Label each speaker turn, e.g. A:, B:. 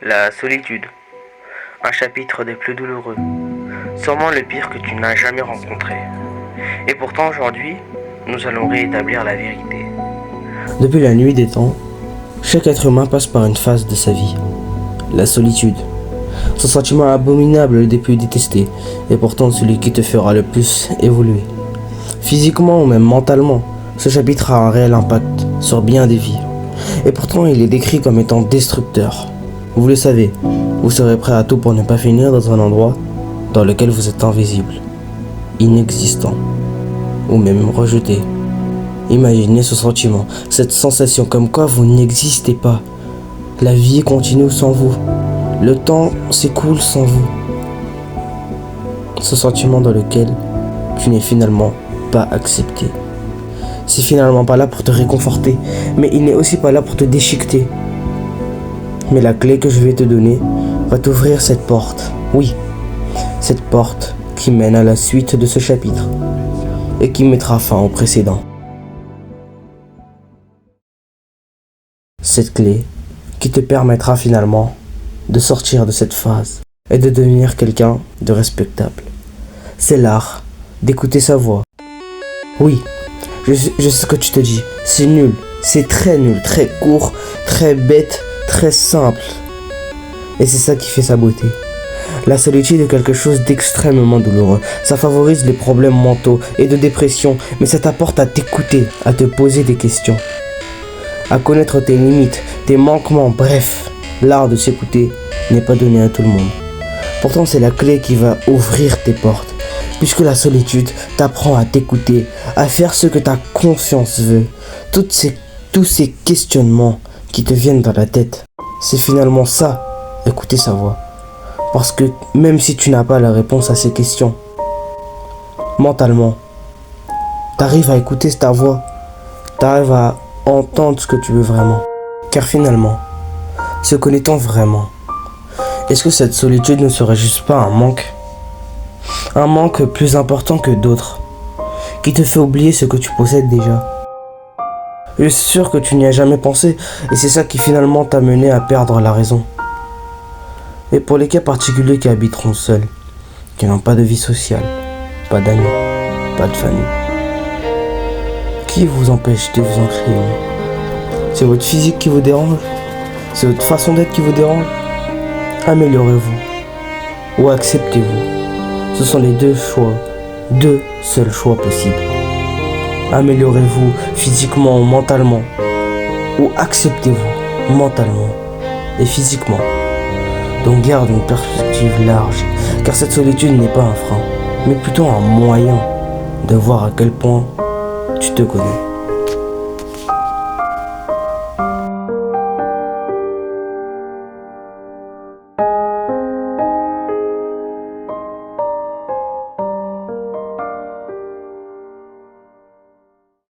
A: La solitude, un chapitre des plus douloureux, sûrement le pire que tu n'as jamais rencontré. Et pourtant aujourd'hui, nous allons rétablir la vérité.
B: Depuis la nuit des temps, chaque être humain passe par une phase de sa vie. La solitude. Ce sentiment abominable des plus détestés, et pourtant celui qui te fera le plus évoluer. Physiquement ou même mentalement, ce chapitre a un réel impact sur bien des vies. Et pourtant il est décrit comme étant destructeur. Vous le savez, vous serez prêt à tout pour ne pas finir dans un endroit dans lequel vous êtes invisible, inexistant, ou même rejeté. Imaginez ce sentiment, cette sensation comme quoi vous n'existez pas. La vie continue sans vous. Le temps s'écoule sans vous. Ce sentiment dans lequel tu n'es finalement pas accepté. C'est finalement pas là pour te réconforter, mais il n'est aussi pas là pour te déchiqueter. Mais la clé que je vais te donner va t'ouvrir cette porte. Oui, cette porte qui mène à la suite de ce chapitre et qui mettra fin au précédent. Cette clé qui te permettra finalement de sortir de cette phase et de devenir quelqu'un de respectable. C'est l'art d'écouter sa voix. Oui, je sais ce que tu te dis. C'est nul, c'est très nul, très court, très bête, très simple. Et c'est ça qui fait sa beauté. La solitude est quelque chose d'extrêmement douloureux. Ça favorise les problèmes mentaux et de dépression, mais ça t'apporte à t'écouter, à te poser des questions, à connaître tes limites, tes manquements, bref. L'art de s'écouter n'est pas donné à tout le monde. Pourtant, c'est la clé qui va ouvrir tes portes. Puisque la solitude t'apprend à t'écouter, à faire ce que ta conscience veut. Tous ces questionnements qui te viennent dans la tête, c'est finalement ça, écouter sa voix. Parce que même si tu n'as pas la réponse à ces questions, mentalement, t'arrives à écouter ta voix, t'arrives à entendre ce que tu veux vraiment. Car finalement, se connaît-on vraiment? Est-ce que cette solitude ne serait juste pas un manque? Un manque plus important que d'autres, qui te fait oublier ce que tu possèdes déjà. Je suis sûr que tu n'y as jamais pensé, et c'est ça qui finalement t'a mené à perdre la raison. Et pour les cas particuliers qui habiteront seuls, qui n'ont pas de vie sociale, pas d'amis, pas de famille, qui vous empêche de vous ancrer? C'est votre physique qui vous dérange? C'est votre façon d'être qui vous dérange? Améliorez-vous ou acceptez-vous. Ce sont les deux seuls choix possibles. Améliorez-vous physiquement ou mentalement, ou acceptez-vous mentalement et physiquement. Donc garde une perspective large, car cette solitude n'est pas un frein, mais plutôt un moyen de voir à quel point tu te connais.